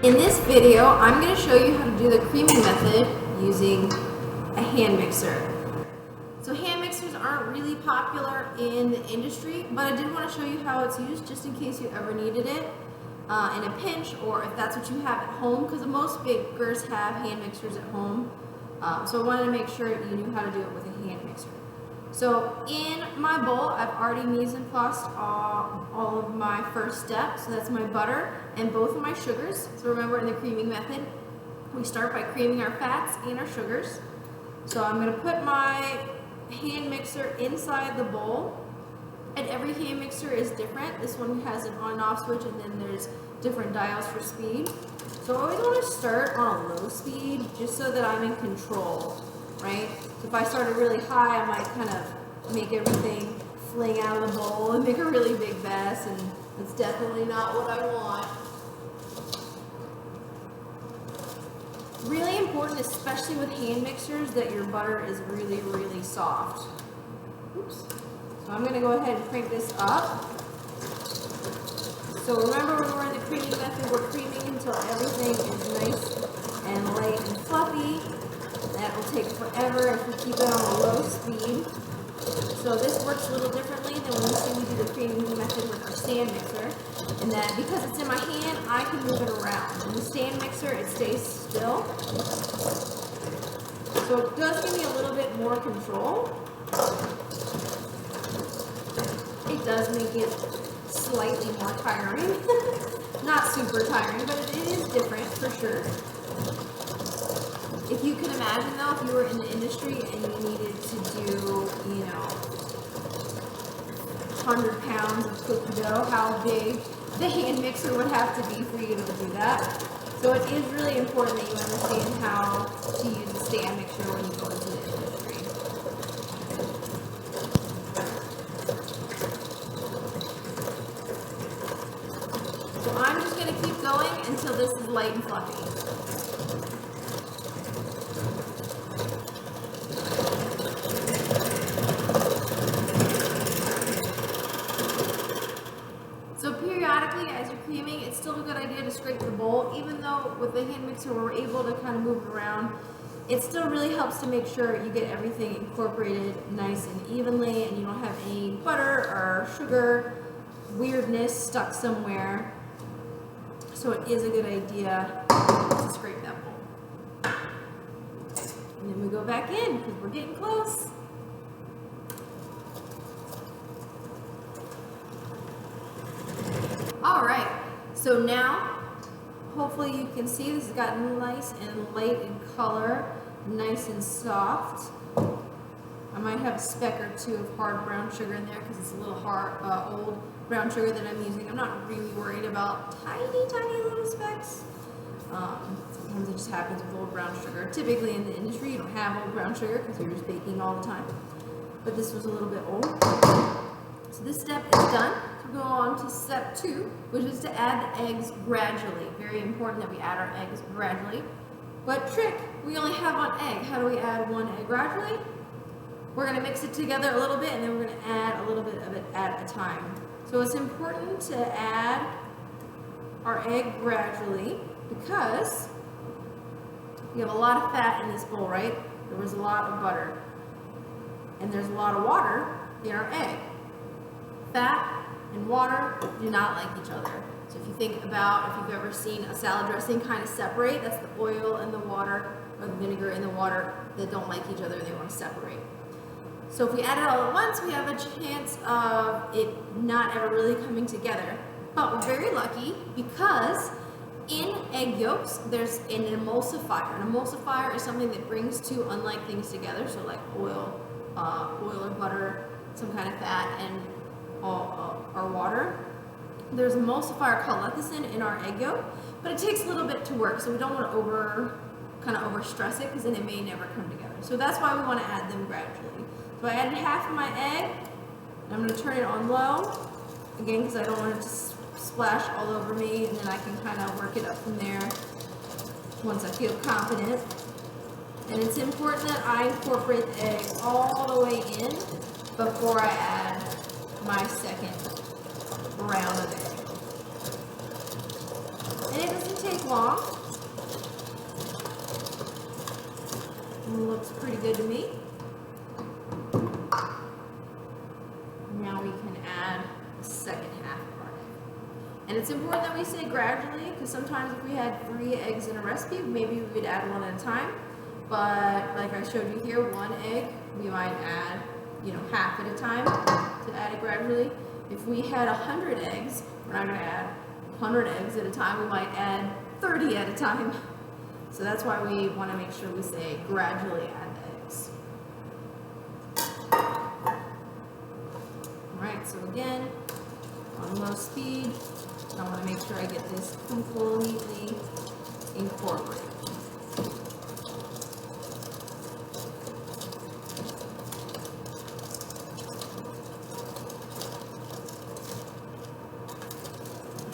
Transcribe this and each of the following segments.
In this video, I'm going to show you how to do the creaming method using a hand mixer. So hand mixers aren't really popular in the industry, but I did want to show you how it's used just in case you ever needed it in a pinch, or if that's what you have at home, because most bakers have hand mixers at home. So I wanted to make sure you knew how to do it with a hand mixer. So in my bowl, I've already mise en placed all of my first steps. So that's my butter and both of my sugars. So remember, in the creaming method, we start by creaming our fats and our sugars. So I'm going to put my hand mixer inside the bowl. And every hand mixer is different. This one has an on and off switch, and then there's different dials for speed. So I always want to start on a low speed just so that I'm in control, right? So if I started really high, I might kind of make everything fling out of the bowl and make a really big mess, and that's definitely not what I want. Really important, especially with hand mixers, that your butter is really, really soft. Oops. So I'm going to go ahead and crank this up. So remember, when we're in the creaming method, we're creaming until everything is nice and light and fluffy. That will take forever if we keep it on a low speed. So this works a little differently than when you see me do the creaming method with our stand mixer, in that because it's in my hand, I can move it around. In the stand mixer, it stays still. So it does give me a little bit more control. It does make it slightly more tiring. Not super tiring, but it is different for sure. If you can imagine though, if you were in the industry and you needed to do, 100 pounds of cookie dough, how big the hand mixer would have to be for you to do that. So it is really important that you understand how to use a stand mixer when you go into the industry. So I'm just going to keep going until this is light and fluffy. So periodically, as you're creaming, it's still a good idea to scrape the bowl. Even though with the hand mixer we're able to kind of move it around, it still really helps to make sure you get everything incorporated nice and evenly, and you don't have any butter or sugar weirdness stuck somewhere. So it is a good idea to scrape that bowl. And then we go back in because we're getting close. All right, so now hopefully you can see this has gotten nice and light in color, nice and soft. I might have a speck or two of hard brown sugar in there because it's a little hard, old brown sugar that I'm using. I'm not really worried about tiny little specks. Sometimes it just happens with old brown sugar. Typically in the industry you don't have old brown sugar because you're just baking all the time. But this was a little bit old. So this step is done. So we go on to step 2, which is to add the eggs gradually. Very important that we add our eggs gradually. But trick, we only have one egg. How do we add one egg gradually? We're going to mix it together a little bit, and then we're going to add a little bit of it at a time. So it's important to add our egg gradually because we have a lot of fat in this bowl, right? There was a lot of butter. And there's a lot of water in our egg. Fat and water do not like each other. So if you think about if you've ever seen a salad dressing kind of separate, that's the oil and the water, or the vinegar and the water that don't like each other, they want to separate. So if we add it all at once, we have a chance of it not ever really coming together. But we're very lucky because in egg yolks, there's an emulsifier. An emulsifier is something that brings two unlike things together, so like oil or butter, some kind of fat, and our water. There's an emulsifier called lecithin in our egg yolk, but it takes a little bit to work, so we don't want to over stress it because then it may never come together. So that's why we want to add them gradually. So I added half of my egg, and I'm going to turn it on low, again because I don't want it to splash all over me, and then I can kind of work it up from there once I feel confident. And it's important that I incorporate the egg all the way in before I add my second round of egg. And it doesn't take long. second half of our egg. And it's important that we say gradually, because sometimes if we had 3 eggs in a recipe, maybe we would add 1 at a time. But like I showed you here, 1 egg, we might add, half at a time to add it gradually. If we had 100 eggs, we're not going to add 100 eggs at a time, we might add 30 at a time. So that's why we want to make sure we say gradually add the eggs. Alright, so again, on low speed, I want to make sure I get this completely incorporated.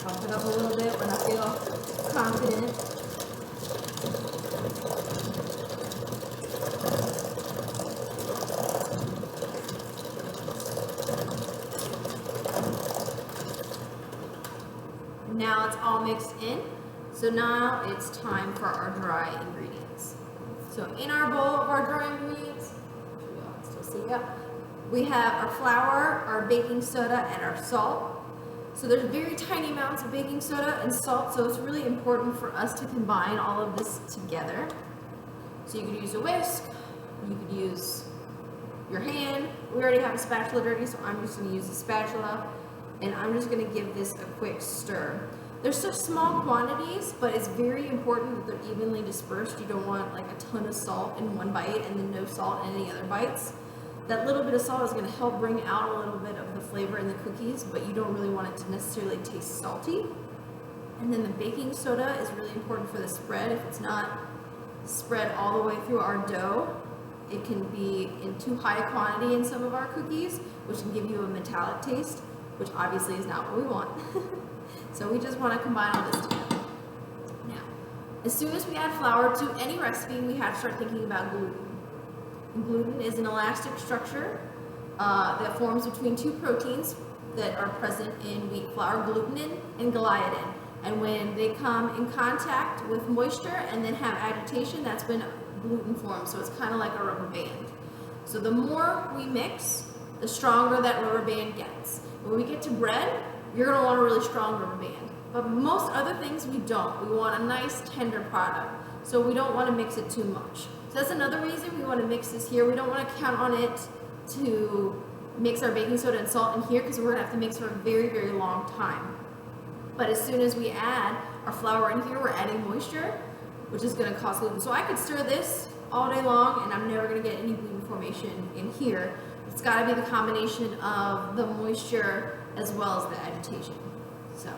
Bump it up a little bit when I feel confident. Now it's all mixed in. So now it's time for our dry ingredients. So in our bowl of our dry ingredients, still see that, we have our flour, our baking soda, and our salt. So there's very tiny amounts of baking soda and salt, so it's really important for us to combine all of this together. So you could use a whisk, you could use your hand. We already have a spatula dirty, so I'm just going to use a spatula, and I'm just going to give this a quick stir. They're such small quantities, but it's very important that they're evenly dispersed. You don't want like a ton of salt in one bite and then no salt in any other bites. That little bit of salt is going to help bring out a little bit of the flavor in the cookies, but you don't really want it to necessarily taste salty. And then the baking soda is really important for the spread. If it's not spread all the way through our dough, it can be in too high a quantity in some of our cookies, which can give you a metallic taste, which obviously is not what we want. So we just want to combine all this together. Now, as soon as we add flour to any recipe, we have to start thinking about gluten. Gluten is an elastic structure that forms between 2 proteins that are present in wheat flour, glutenin and gliadin. And when they come in contact with moisture and then have agitation, that's when gluten forms. So it's kind of like a rubber band. So the more we mix, the stronger that rubber band gets. When we get to bread, you're going to want a really strong rubber band. But most other things we don't. We want a nice tender product. So we don't want to mix it too much. So that's another reason we want to mix this here. We don't want to count on it to mix our baking soda and salt in here because we're going to have to mix for a very, very long time. But as soon as we add our flour in here, we're adding moisture, which is going to cause gluten. So I could stir this all day long and I'm never going to get any gluten formation in here. It's got to be the combination of the moisture as well as the agitation. So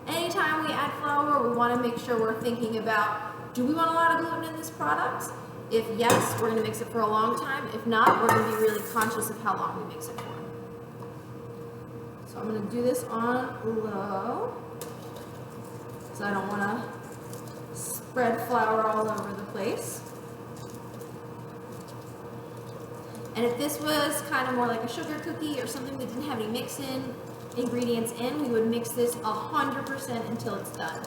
anytime we add flour, we want to make sure we're thinking about, do we want a lot of gluten in this product? If yes, we're going to mix it for a long time. If not, we're going to be really conscious of how long we mix it for. So I'm going to do this on low, because I don't want to spread flour all over the place. And if this was kind of more like a sugar cookie or something that didn't have any mix-in ingredients in, we would mix this 100% until it's done.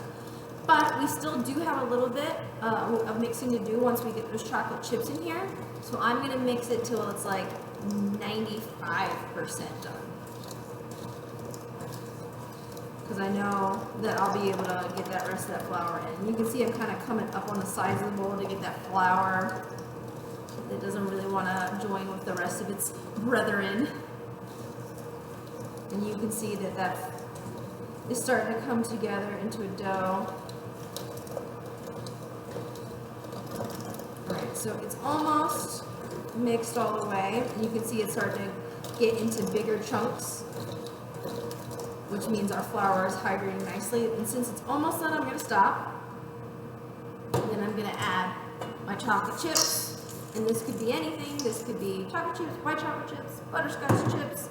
But we still do have a little bit of mixing to do once we get those chocolate chips in here. So I'm going to mix it till it's like 95% done. Because I know that I'll be able to get that rest of that flour in. You can see I'm kind of coming up on the sides of the bowl to get that flour. It doesn't really want to join with the rest of its brethren. And you can see that that is starting to come together into a dough. Alright, so it's almost mixed all the way. And you can see it's starting to get into bigger chunks, which means our flour is hydrating nicely. And since it's almost done, I'm going to stop. And then I'm going to add my chocolate chips. And this could be anything. This could be chocolate chips, white chocolate chips, butterscotch chips,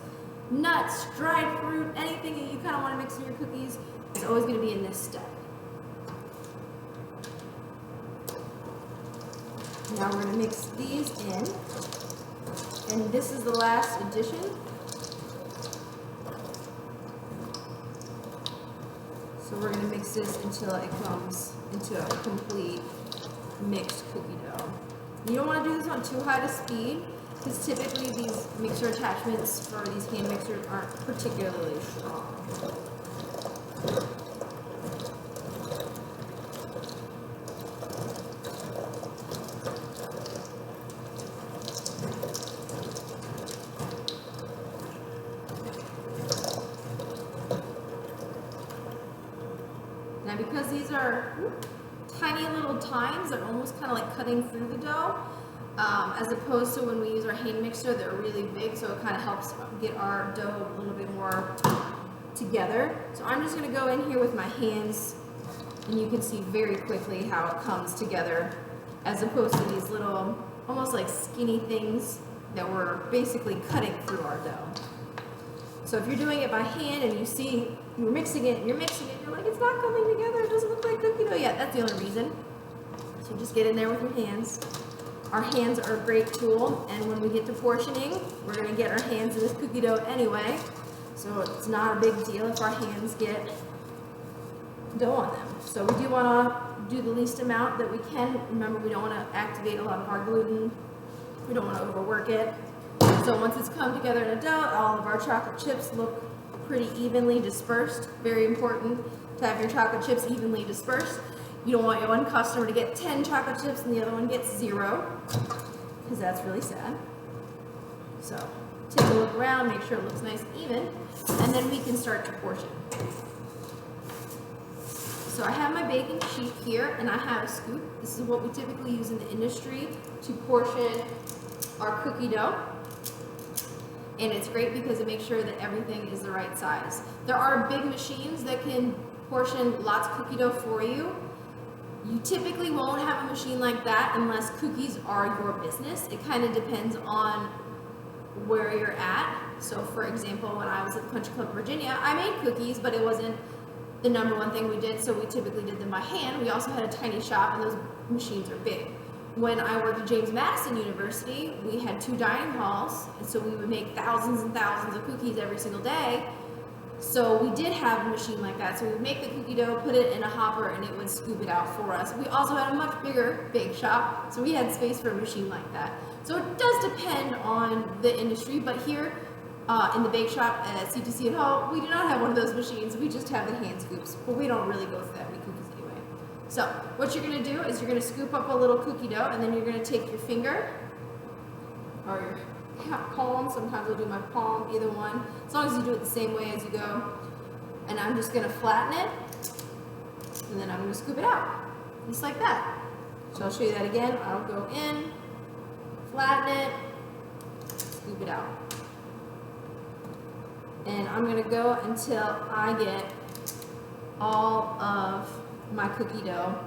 nuts, dried fruit, anything that you kind of want to mix in your cookies. It's always going to be in this step. Now we're going to mix these in. And this is the last addition. So we're going to mix this until it comes into a complete mixed cookie dough. You don't want to do this on too high a speed because typically these mixer attachments for these hand mixers aren't particularly strong. Now because these are tiny little tines, they're almost kind of like cutting through the dough, as opposed to when we use our hand mixer, they're really big, so it kind of helps get our dough a little bit more together. So I'm just going to go in here with my hands, and you can see very quickly how it comes together, as opposed to these little, almost like skinny things that we're basically cutting through our dough. So if you're doing it by hand and you see you're mixing it, you're like, it's not coming together, it doesn't look like cookie dough yet, that's the only reason. So just get in there with your hands. Our hands are a great tool, and when we get to portioning, we're going to get our hands in this cookie dough anyway, so it's not a big deal if our hands get dough on them. So we do want to do the least amount that we can. Remember, we don't want to activate a lot of our gluten. We don't want to overwork it. So once it's come together in a dough, all of our chocolate chips look pretty evenly dispersed. Very important to have your chocolate chips evenly dispersed. You don't want your one customer to get 10 chocolate chips and the other one gets 0, because that's really sad. So take a look around, make sure it looks nice and even, and then we can start to portion. So I have my baking sheet here, and I have a scoop. This is what we typically use in the industry to portion our cookie dough. And it's great because it makes sure that everything is the right size. There are big machines that can portion lots of cookie dough for you. You typically won't have a machine like that unless cookies are your business. It kind of depends on where you're at. So for example, when I was at the Country Club Virginia, I made cookies, but it wasn't the #1 thing we did, so we typically did them by hand. We also had a tiny shop, and those machines are big. When I worked at James Madison University, we had 2 dining halls, and so we would make thousands and thousands of cookies every single day. So we did have a machine like that. So we would make the cookie dough, put it in a hopper, and it would scoop it out for us. We also had a much bigger bake shop, so we had space for a machine like that. So it does depend on the industry, but here in the bake shop at CTC at Hall, we do not have one of those machines. We just have the hand scoops, but we don't really go through that many cookies anyway. So what you're going to do is you're going to scoop up a little cookie dough, and then you're going to take your finger or your palm. Sometimes I'll do my palm, either one, as long as you do it the same way as you go. And I'm just going to flatten it, and then I'm going to scoop it out, just like that. So I'll show you that again. I'll go in, flatten it, scoop it out. And I'm going to go until I get all of my cookie dough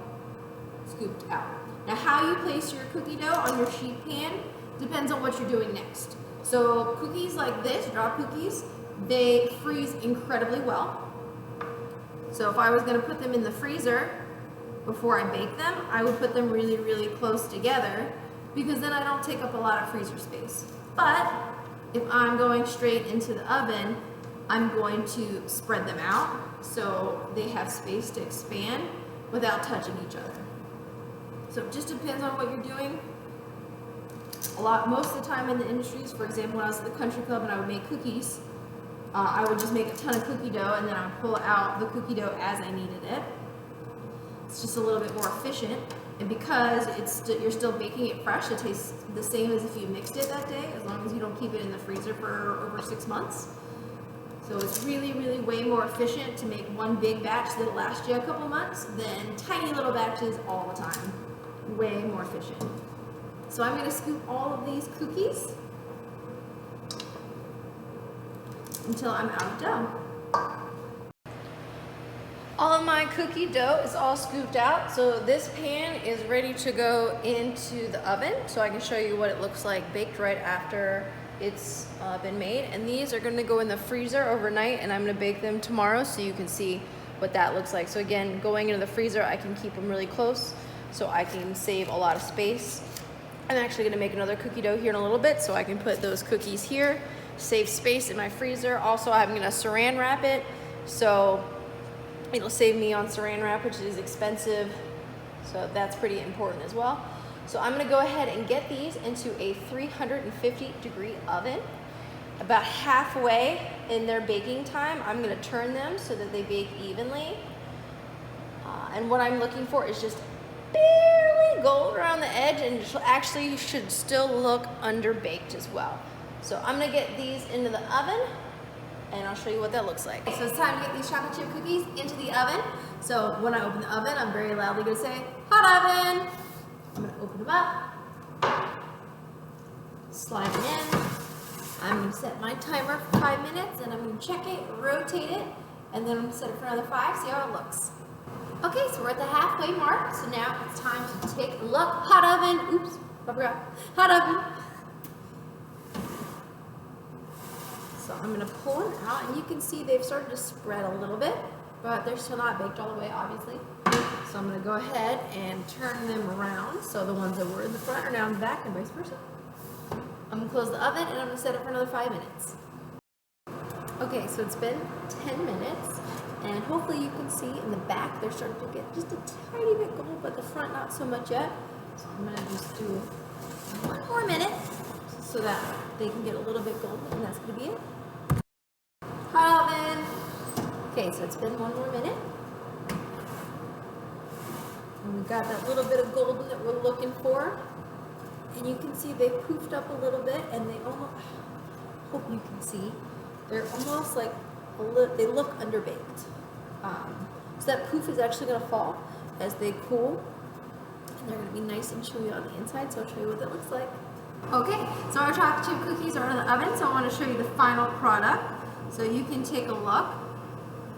scooped out. Now how you place your cookie dough on your sheet pan depends on what you're doing next. So cookies like this, drop cookies, they freeze incredibly well. So if I was going to put them in the freezer before I bake them, I would put them really, really close together, because then I don't take up a lot of freezer space. But if I'm going straight into the oven, I'm going to spread them out so they have space to expand without touching each other. So it just depends on what you're doing. Most of the time in the industries, for example, when I was at the Country Club and I would make cookies, I would just make a ton of cookie dough, and then I would pull out the cookie dough as I needed it. It's just a little bit more efficient, and because you're still baking it fresh, it tastes the same as if you mixed it that day, as long as you don't keep it in the freezer for over 6 months. So it's really, really way more efficient to make one big batch that'll last you a couple months than tiny little batches all the time. Way more efficient. So I'm going to scoop all of these cookies until I'm out of dough. All of my cookie dough is all scooped out, so this pan is ready to go into the oven, so I can show you what it looks like baked right after it's been made. And these are going to go in the freezer overnight, and I'm going to bake them tomorrow so you can see what that looks like. So again, going into the freezer, I can keep them really close so I can save a lot of space. I'm actually going to make another cookie dough here in a little bit so I can put those cookies here, save space in my freezer. Also, I'm going to saran wrap it, so it'll save me on saran wrap, which is expensive, so that's pretty important as well. So I'm gonna go ahead and get these into a 350-degree oven. About halfway in their baking time, I'm gonna turn them so that they bake evenly. And what I'm looking for is just barely gold around the edge, and actually should still look underbaked as well. So I'm gonna get these into the oven, and I'll show you what that looks like. So it's time to get these chocolate chip cookies into the oven. So when I open the oven, I'm very loudly gonna say, hot oven. I'm gonna open them up, slide them in. I'm gonna set my timer for 5 minutes, and I'm gonna check it, rotate it, and then I'm gonna set it for another 5, see how it looks. Okay, so we're at the halfway mark, so now it's time to take a look. Hot oven, oops, I forgot. Hot oven. So I'm gonna pull them out, and you can see they've started to spread a little bit, but they're still not baked all the way, obviously. So I'm gonna go ahead and turn them around, so the ones that were in the front are now in the back, and vice versa. I'm gonna close the oven, and I'm gonna set it for another 5 minutes. Okay, so it's been 10 minutes. And hopefully you can see in the back, they're starting to get just a tiny bit gold, but the front not so much yet. So I'm gonna just do 1 more minute so that they can get a little bit golden, and that's gonna be it. Hot oven. Okay, so it's been 1 more minute. And we got that little bit of golden that we're looking for. And you can see they poofed up a little bit, and they almost, hope you can see, they're almost like they look underbaked. So that poof is actually going to fall as they cool, and they're going to be nice and chewy on the inside, so I'll show you what that looks like. Okay, so our chocolate chip cookies are in the oven, so I want to show you the final product. So you can take a look.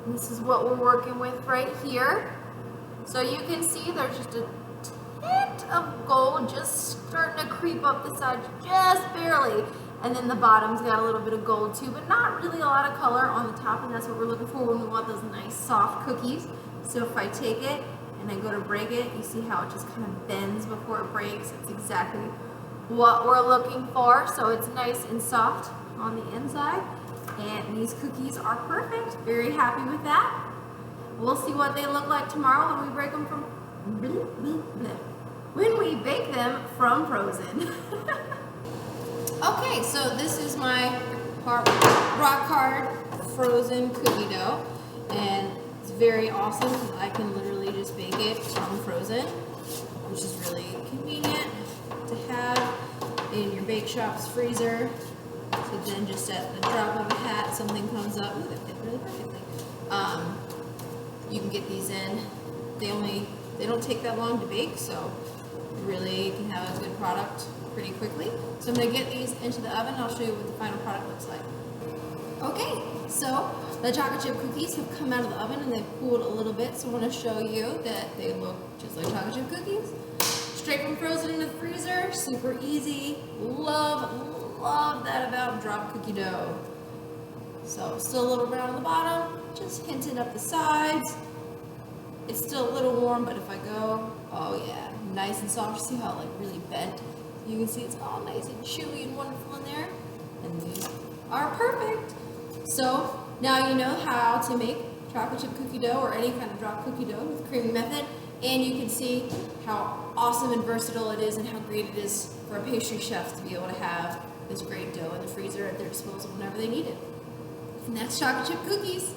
This is what we're working with right here. So you can see there's just a tint of gold just starting to creep up the side just barely. And then the bottom's got a little bit of gold too, but not really a lot of color on the top, and that's what we're looking for when we want those nice soft cookies. So if I take it and I go to break it, you see how it just kind of bends before it breaks. It's exactly what we're looking for. So it's nice and soft on the inside, and these cookies are perfect. Very happy with that. We'll see what they look like tomorrow when we break them from, when we bake them from frozen. Okay, so this is my rock hard frozen cookie dough, and it's very awesome because I can literally just bake it from frozen, which is really convenient to have in your bake shop's freezer. So then just at the drop of a hat, something comes up. Ooh, that fit really perfectly. You can get these in. They don't take that long to bake, so you really can have a good product pretty quickly. So I'm going to get these into the oven, and I'll show you what the final product looks like. Okay, so the chocolate chip cookies have come out of the oven, and they've cooled a little bit, so I want to show you that they look just like chocolate chip cookies. Straight from frozen in the freezer, super easy. Love that about drop cookie dough. So still a little brown on the bottom, just hinting up the sides. It's still a little warm, but if I go, oh yeah, nice and soft. See how it like really bent? You can see it's all nice and chewy and wonderful in there. And these are perfect. So now you know how to make chocolate chip cookie dough or any kind of drop cookie dough with creamy method. And you can see how awesome and versatile it is, and how great it is for a pastry chef to be able to have this great dough in the freezer at their disposal whenever they need it. And that's chocolate chip cookies.